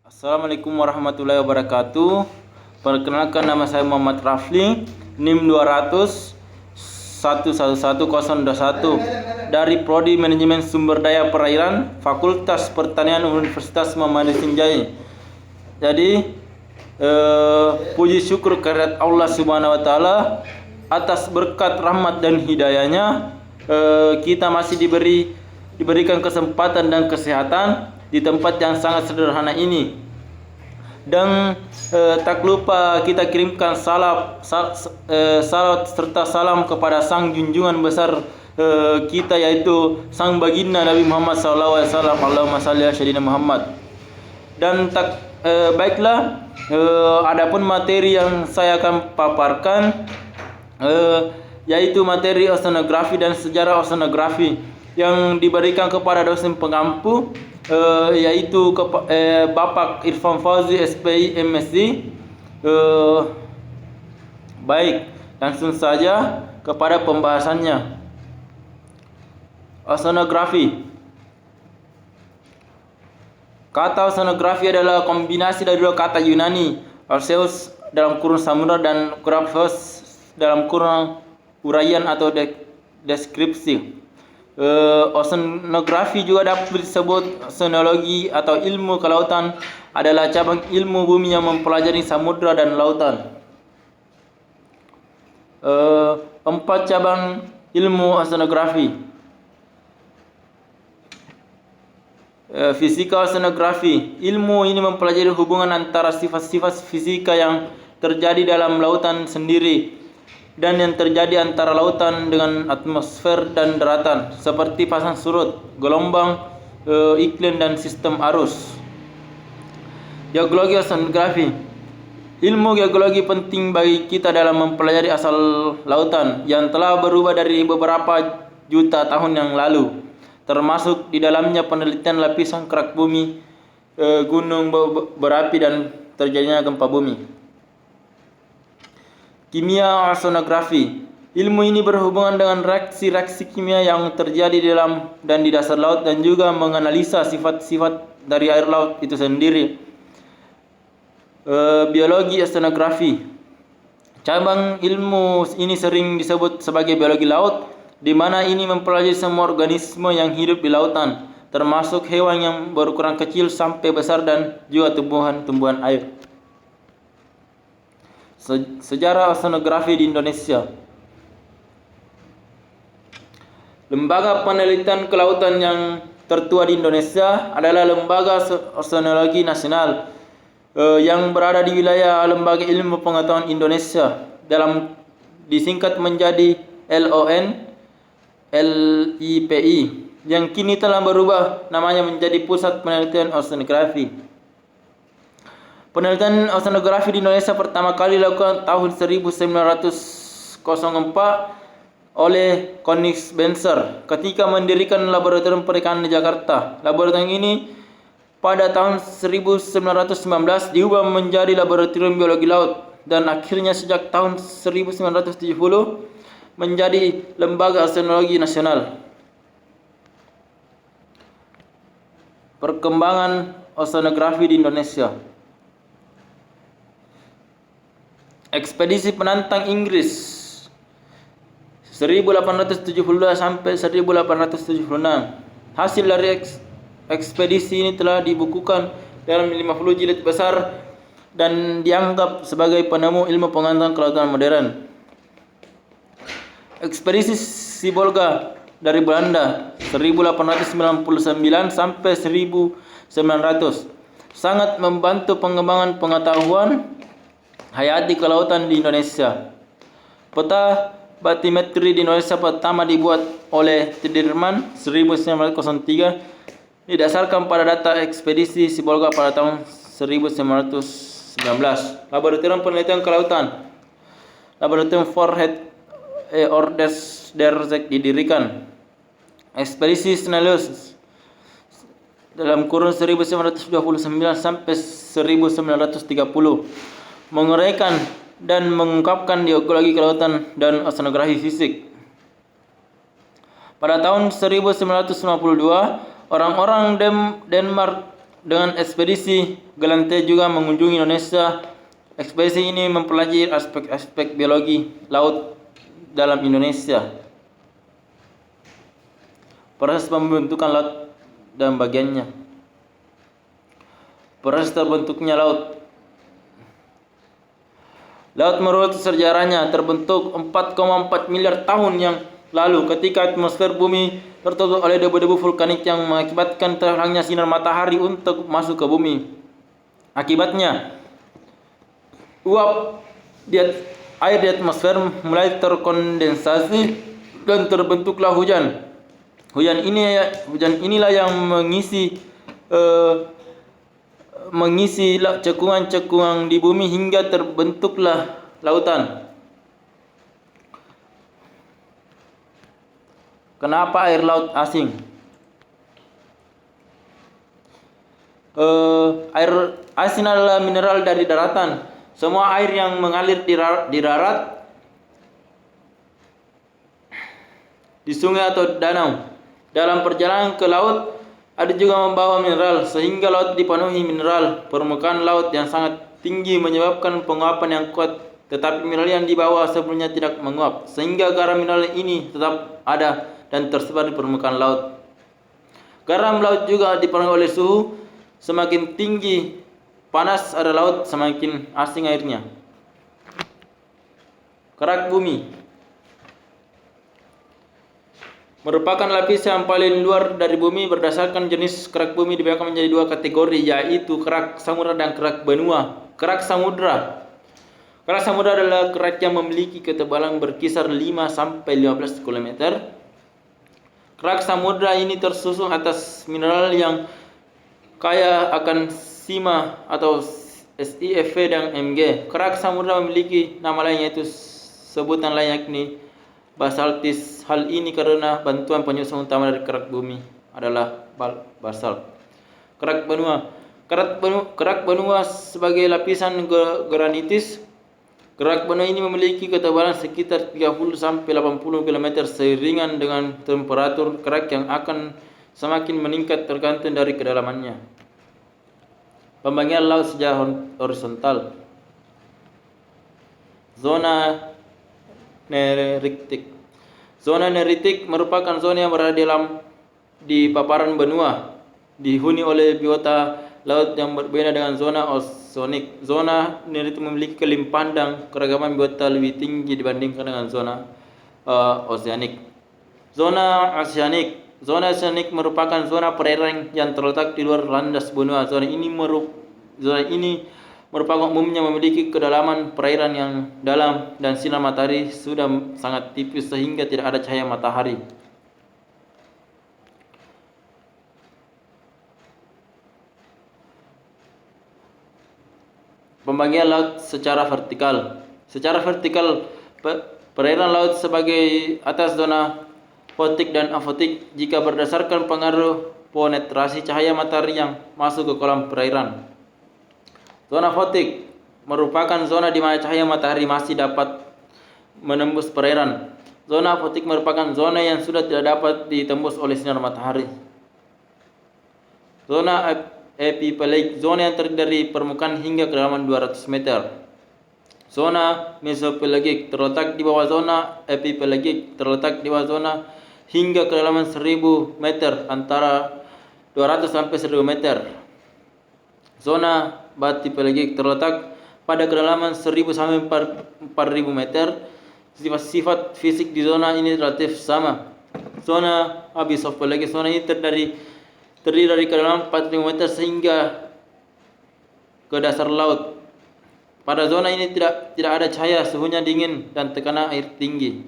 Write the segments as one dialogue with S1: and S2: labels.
S1: Assalamualaikum warahmatullahi wabarakatuh. Perkenalkan, nama saya Muhammad Rafli, NIM 200 111021 dari Prodi Manajemen Sumber Daya Perairan, Fakultas Pertanian Universitas Muhammad Sinjai. Jadi puji syukur kehadirat Allah Subhanahu wa taala atas berkat rahmat dan hidayahnya, kita masih diberikan kesempatan dan kesehatan di tempat yang sangat sederhana ini. Dan tak lupa kita kirimkan salawat serta salam kepada sang junjungan besar kita, yaitu sang baginda Nabi Muhammad SAW. Allahumma salli ala sayyidina Muhammad. Dan baiklah, adapun materi yang saya akan paparkan yaitu materi oceanografi dan sejarah oceanografi yang diberikan kepada dosen pengampu, yaitu Bapak Irfan Fauzi SPI MSc. Baik, langsung saja kepada pembahasannya. Oceanografi. Kata oceanografi adalah kombinasi dari dua kata Yunani, Orseus dalam kurung samudra dan Grapheus dalam kurung uraian atau deskripsi. Oceanografi juga dapat disebut oceanologi atau ilmu kelautan, adalah cabang ilmu bumi yang mempelajari samudra dan lautan. 4 cabang ilmu oceanografi. Fisika oceanografi. Ilmu ini mempelajari hubungan antara sifat-sifat fisika yang terjadi dalam lautan sendiri dan yang terjadi antara lautan dengan atmosfer dan daratan, seperti pasang surut, gelombang, iklim, dan sistem arus. Geologi oceanografi. Ilmu geologi penting bagi kita dalam mempelajari asal lautan yang telah berubah dari beberapa juta tahun yang lalu, termasuk di dalamnya penelitian lapisan kerak bumi, gunung berapi, dan terjadinya gempa bumi. Kimia oceanografi. Ilmu ini berhubungan dengan reaksi-reaksi kimia yang terjadi di dalam dan di dasar laut, dan juga menganalisa sifat-sifat dari air laut itu sendiri. Biologi oceanografi. Cabang ilmu ini sering disebut sebagai biologi laut, di mana ini mempelajari semua organisme yang hidup di lautan, termasuk hewan yang berukuran kecil sampai besar, dan juga tumbuhan-tumbuhan air. Sejarah oceanografi di Indonesia. Lembaga penelitian kelautan yang tertua di Indonesia adalah Lembaga Oceanologi Nasional, yang berada di wilayah Lembaga Ilmu Pengetahuan Indonesia, disingkat menjadi LONLIPI, yang kini telah berubah namanya menjadi Pusat Penelitian Oceanografi. Penelitian oceanografi di Indonesia pertama kali dilakukan tahun 1904 oleh Konix Benser ketika mendirikan Laboratorium Perikanan di Jakarta. Laboratorium ini pada tahun 1919 diubah menjadi Laboratorium Biologi Laut, dan akhirnya sejak tahun 1970 menjadi Lembaga Oceanologi Nasional. Perkembangan oceanografi di Indonesia. Ekspedisi penantang Inggris 1872 sampai 1876. Hasil dari ekspedisi ini telah dibukukan dalam 50 jilid besar dan dianggap sebagai penemu ilmu pengetahuan kelautan modern. Ekspedisi Sibolga dari Belanda 1899 sampai 1900 sangat membantu pengembangan pengetahuan hayati kelautan di Indonesia. Peta batimetri di Indonesia pertama dibuat oleh Tidirman 1903, didasarkan pada data ekspedisi Sibolga pada tahun 1919. Laboratorium Penelitian Kelautan. Laboratorium Voorthet Ordesderzek didirikan. Ekspedisi Snellius dalam kurun 1929 sampai 1930 menguraikan dan mengungkapkan geologi kelautan dan oceanografi fisik. Pada tahun 1952, orang-orang dengan ekspedisi Galante juga mengunjungi Indonesia. Ekspedisi ini mempelajari aspek-aspek biologi laut dalam Indonesia, proses pembentukan laut dan bagiannya, proses terbentuknya laut. Laut menurut sejarahnya terbentuk 4,4 miliar tahun yang lalu ketika atmosfer bumi tertutup oleh debu-debu vulkanik yang mengakibatkan terhalangnya sinar matahari untuk masuk ke bumi. Akibatnya, uap air di atmosfer mulai terkondensasi dan terbentuklah hujan. Hujan inilah yang mengisi cekungan-cekungan di bumi hingga terbentuklah lautan. Kenapa air laut asing? Air asin adalah mineral dari daratan. Semua air yang mengalir di darat, di sungai atau danau, dalam perjalanan ke laut ada juga membawa mineral, sehingga laut dipenuhi mineral. Permukaan laut yang sangat tinggi menyebabkan penguapan yang kuat, tetapi mineral yang dibawa sebelumnya tidak menguap, sehingga garam mineral ini tetap ada dan tersebar di permukaan laut. Garam laut juga dipengaruhi oleh suhu. Semakin tinggi panas ada laut, semakin asing airnya. Kerak bumi merupakan lapisan yang paling luar dari bumi. Berdasarkan jenis kerak bumi dibagi menjadi dua kategori, yaitu kerak samudra dan kerak benua. Kerak samudra adalah kerak yang memiliki ketebalan berkisar 5-15 km. Kerak samudra ini tersusun atas mineral yang kaya akan sima atau SiFe dan Mg. Kerak samudra memiliki nama lain, yaitu sebutan lain yakni basaltis. Hal ini karena bantuan penyusun utama dari kerak bumi adalah basalt. Kerak benua sebagai lapisan granitis. Kerak benua ini memiliki ketebalan sekitar 30-80 km seiringan dengan temperatur kerak yang akan semakin meningkat tergantung dari kedalamannya. Pembagian laut secara horizontal. Zona neritik. Zona neritik merupakan zona yang berada di paparan benua, dihuni oleh biota laut yang berbeda dengan zona ozonik. Zona neritik memiliki kelimpahan dan keragaman biota lebih tinggi dibandingkan dengan zona oseanik. Zona oseanik merupakan zona perairan yang terletak di luar landas benua. Zona ini merupakan umumnya memiliki kedalaman perairan yang dalam dan sinar matahari sudah sangat tipis sehingga tidak ada cahaya matahari. Pembagian laut secara vertikal. Secara vertikal, perairan laut sebagai atas zona fotik dan afotik jika berdasarkan pengaruh penetrasi cahaya matahari yang masuk ke kolam perairan. Zona fotik merupakan zona di mana cahaya matahari masih dapat menembus perairan. Zona afotik merupakan zona yang sudah tidak dapat ditembus oleh sinar matahari. Zona epipelagik, zona yang terdiri dari permukaan hingga kedalaman 200 meter. Zona mesopelagik terletak di bawah zona epipelagik, terletak di bawah zona hingga kedalaman 1000 meter, antara 200 sampai 1000 meter. Zona batipelagik terletak pada kedalaman 1000 sampai 4000 meter. Sifat fisik di zona ini relatif sama. Zona abyssopelagik, zona ini terdiri dari kedalaman 4000 meter sehingga ke dasar laut. Pada zona ini tidak ada cahaya, suhunya dingin dan tekanan air tinggi.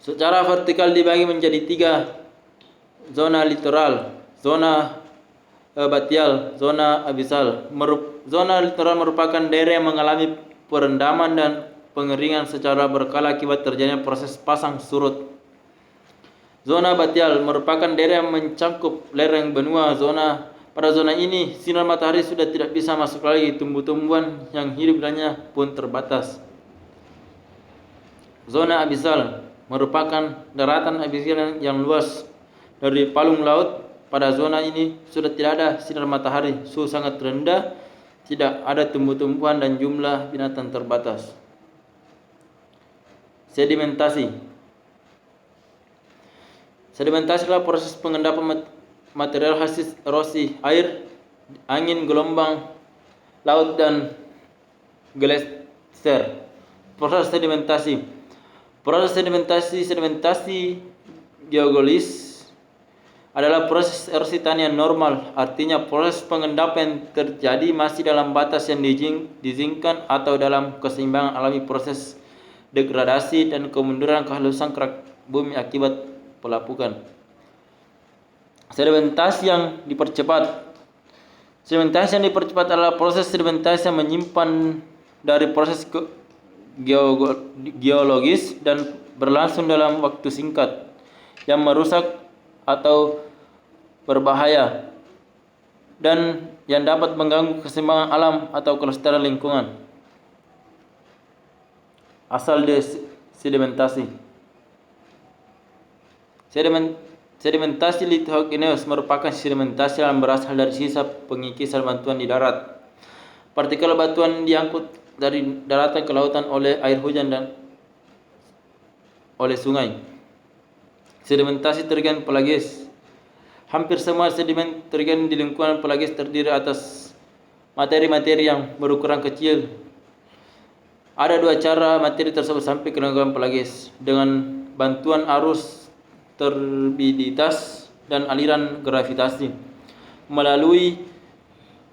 S1: Secara vertikal dibagi menjadi 3 zona: litoral, zona batial, zona abisal. Zona litoral merupakan daerah yang mengalami perendaman dan pengeringan secara berkala akibat terjadinya proses pasang surut. Zona batial merupakan daerah yang mencakup lereng benua. Pada zona ini sinar matahari sudah tidak bisa masuk lagi, tumbuh-tumbuhan yang hidup di pun terbatas. Zona abisal merupakan daratan abisal yang luas Dari palung laut, pada zona ini sudah tidak ada sinar matahari, suhu sangat rendah, tidak ada tumbuh-tumbuhan dan jumlah binatang terbatas. Sedimentasi. Sedimentasi adalah proses pengendapan material hasil erosi air, angin, gelombang laut dan gletser. Proses sedimentasi. Proses sedimentasi geologis adalah proses erosi tanah yang normal, artinya proses pengendapan yang terjadi masih dalam batas yang diizinkan atau dalam keseimbangan alami proses degradasi dan kemunduran kehalusan kerak bumi akibat pelapukan. Sedimentasi yang dipercepat. Sedimentasi yang dipercepat adalah proses sedimentasi yang menyimpan dari proses geologis dan berlangsung dalam waktu singkat yang merusak atau berbahaya dan yang dapat mengganggu keseimbangan alam atau kelestarian lingkungan. Asal dari sedimentasi. Sedimentasi lithogeneous merupakan sedimentasi yang berasal dari sisa pengikisan batuan di darat. Partikel batuan diangkut dari daratan ke lautan oleh air hujan dan oleh sungai. Sedimentasi tergen pelagis. Hampir semua sedimen tergen di lingkungan pelagis terdiri atas materi-materi yang berukuran kecil. Ada dua cara materi tersebut sampai ke lingkungan pelagis, dengan bantuan arus turbiditas dan aliran gravitasi. Melalui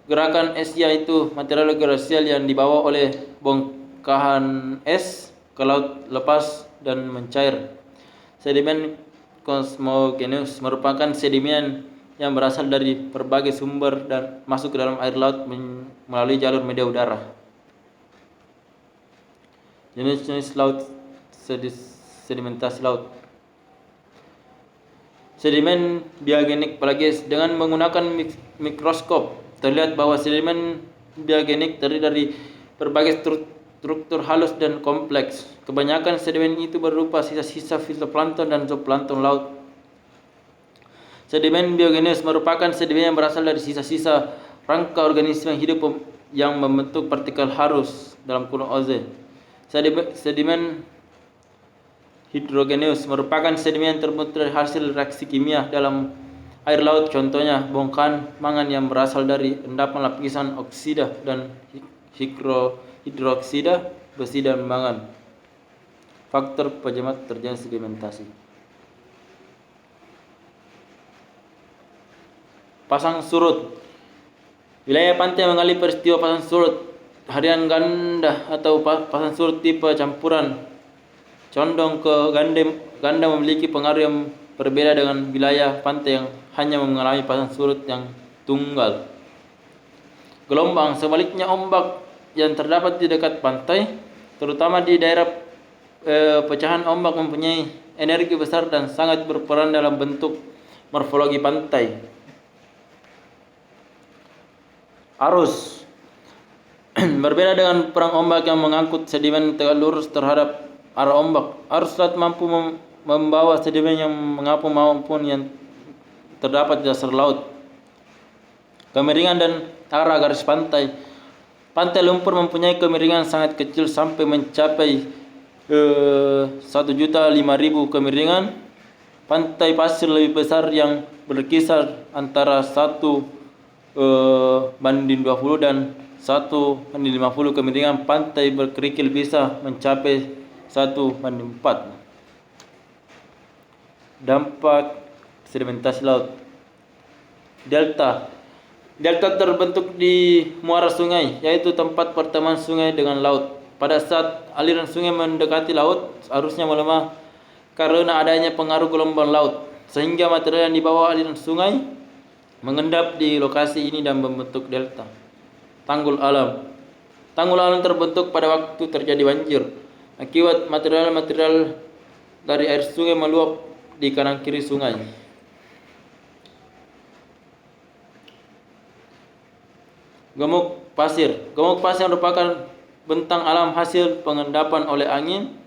S1: gerakan es, yaitu material glacial yang dibawa oleh bongkahan es ke laut lepas dan mencair. Sedimen cosmogeneous merupakan sedimen yang berasal dari berbagai sumber dan masuk ke dalam air laut melalui jalur media udara. Jenis-jenis laut, sedimentasi laut. Sedimen biogenik pelagis. Dengan menggunakan mikroskop terlihat bahwa sedimen biogenik terdiri dari berbagai struktur halus dan kompleks. Kebanyakan sedimen itu berupa sisa-sisa fitoplankton dan zooplankton laut. Sedimen biogeneous merupakan sedimen yang berasal dari sisa-sisa rangka organisme hidup yang membentuk partikel halus dalam kurung ozon. Sedimen hidrogeneous merupakan sedimen yang terbentuk dari hasil reaksi kimia dalam air laut, contohnya bongkahan mangan yang berasal dari endapan lapisan oksida dan hidroksida besi dan mangan. Faktor penyebab terjadinya sedimentasi. Pasang surut. Wilayah pantai mengalami peristiwa pasang surut harian ganda atau pasang surut tipe campuran condong ke ganda memiliki pengaruh yang berbeda dengan wilayah pantai yang hanya mengalami pasang surut yang tunggal. Gelombang. Sebaliknya, ombak yang terdapat di dekat pantai, terutama di daerah pecahan ombak, mempunyai energi besar dan sangat berperan dalam bentuk morfologi pantai. Arus. Berbeda dengan perang ombak yang mengangkut sedimen tegak lurus terhadap arah ombak, arus laut mampu membawa sedimen yang mengapung maupun yang terdapat di dasar laut. Kemiringan dan arah garis pantai. Pantai lumpur mempunyai kemiringan sangat kecil sampai mencapai 1.005.000 kemiringan. Pantai pasir lebih besar yang berkisar antara 1:20 dan 1:50 kemiringan. Pantai berkerikil bisa mencapai 1:4. Dampak sedimentasi laut. Delta. Delta terbentuk di muara sungai, yaitu tempat pertemuan sungai dengan laut. Pada saat aliran sungai mendekati laut, arusnya melemah karena adanya pengaruh gelombang laut, sehingga material yang dibawa aliran sungai mengendap di lokasi ini dan membentuk delta. Tanggul alam. Tanggul alam terbentuk pada waktu terjadi banjir akibat material-material dari air sungai meluap di kanan kiri sungai. Gemuk pasir. Gemuk pasir merupakan bentang alam hasil pengendapan oleh angin.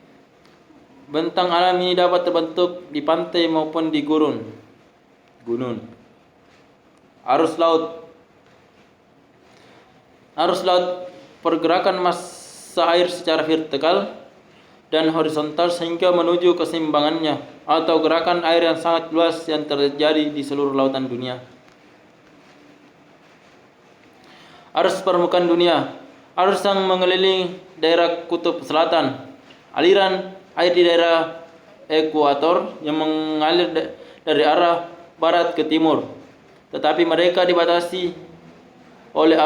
S1: Bentang alam ini dapat terbentuk di pantai maupun di gurun. gunung. Arus laut. Arus laut pergerakan massa air secara vertikal dan horizontal sehingga menuju keseimbangannya, atau gerakan air yang sangat luas yang terjadi di seluruh lautan dunia. Arus permukaan dunia. Arus yang mengelilingi daerah kutub selatan. Aliran air di daerah ekuator yang mengalir dari arah barat ke timur, tetapi mereka dibatasi oleh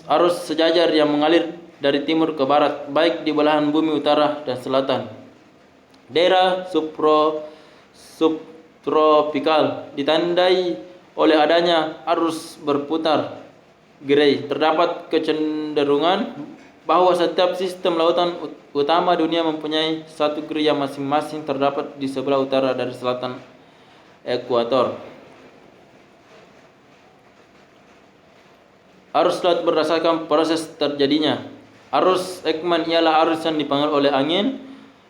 S1: arus sejajar yang mengalir dari timur ke barat, baik di belahan bumi utara dan selatan. Daerah subtropikal ditandai oleh adanya arus berputar gerai. Terdapat kecenderungan bahwa setiap sistem lautan utama dunia mempunyai satu gerai yang masing-masing terdapat di sebelah utara dari selatan ekuator. Arus laut berdasarkan proses terjadinya. Arus Ekman ialah arus yang dipengaruhi oleh angin.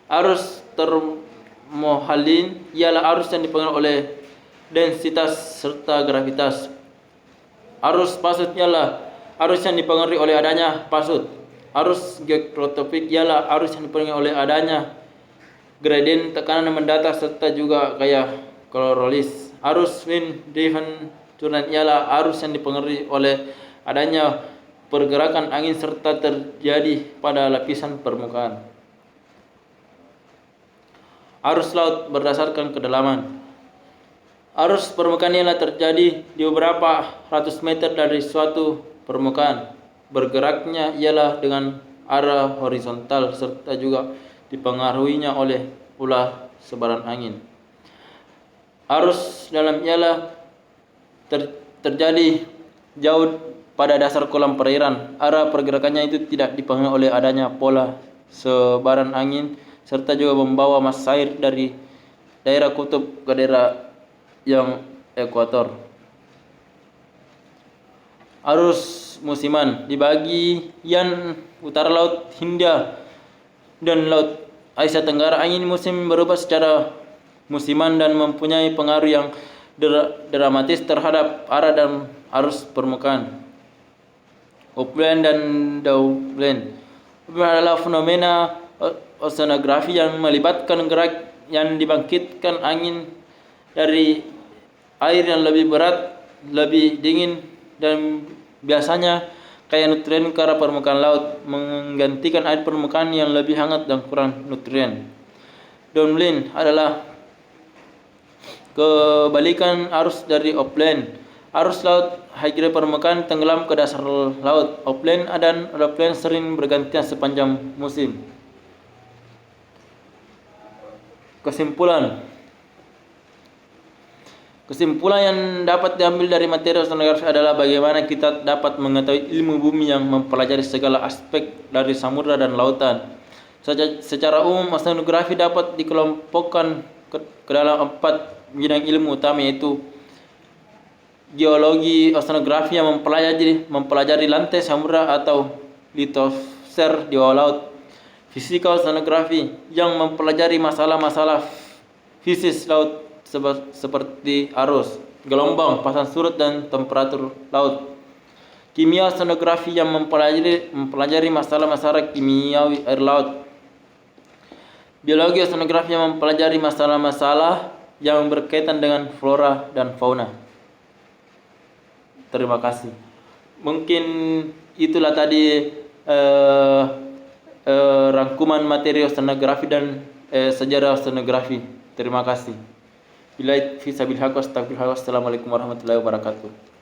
S1: Arus termohalin ialah arus yang dipengaruhi oleh densitas serta gravitas. Arus pasut ialah arus yang dipengaruhi oleh adanya pasut. Arus geotropik ialah arus yang dipengaruhi oleh adanya gradien tekanan mendatar serta juga gaya klorolis. Arus wind driven current ialah arus yang dipengaruhi oleh adanya pergerakan angin serta terjadi pada lapisan permukaan. Arus laut berdasarkan kedalaman. Arus permukaan ialah terjadi di beberapa ratus meter dari suatu permukaan. Bergeraknya ialah dengan arah horizontal serta juga dipengaruhinya oleh ulah sebaran angin. Arus dalam ialah terjadi jauh pada dasar kolam perairan. Arah pergerakannya itu tidak dipengaruhi oleh adanya pola sebaran angin serta juga membawa massa air dari daerah kutub ke daerah yang ekuator. Arus musiman. Di bagian utara Laut Hindia dan Laut Asia Tenggara, angin musim berubah secara musiman dan mempunyai pengaruh yang dramatis terhadap arah dan arus permukaan. Upland dan downland. Upland adalah fenomena oceanografi yang melibatkan gerak yang dibangkitkan angin dari air yang lebih berat, lebih dingin, dan biasanya kaya nutrien ke arah permukaan laut, menggantikan air permukaan yang lebih hangat dan kurang nutrien. Downwind adalah kebalikan arus dari upland. Arus laut high permukaan tenggelam ke dasar laut. Upland dan downwind sering bergantian sepanjang musim. Kesimpulan yang dapat diambil dari materi oceanografi adalah bagaimana kita dapat mengetahui ilmu bumi yang mempelajari segala aspek dari samudra dan lautan. Secara umum, oceanografi dapat dikelompokkan ke dalam 4 bidang ilmu utama, yaitu geologi oceanografi yang mempelajari lantai samudra atau litosfer di bawah laut. Fisika oceanografi yang mempelajari masalah-masalah fisis laut seperti arus, gelombang, pasang surut, dan temperatur laut. Kimia oceanografi yang mempelajari masalah-masalah kimiawi air laut. Biologi oceanografi yang mempelajari masalah-masalah yang berkaitan dengan flora dan fauna. Terima kasih. Mungkin itulah tadi rangkuman materi oceanografi dan sejarah oceanografi. Terima kasih. Billahi fi sabilillah wa astagfirullah. Wassalamualaikum warahmatullahi wabarakatuh.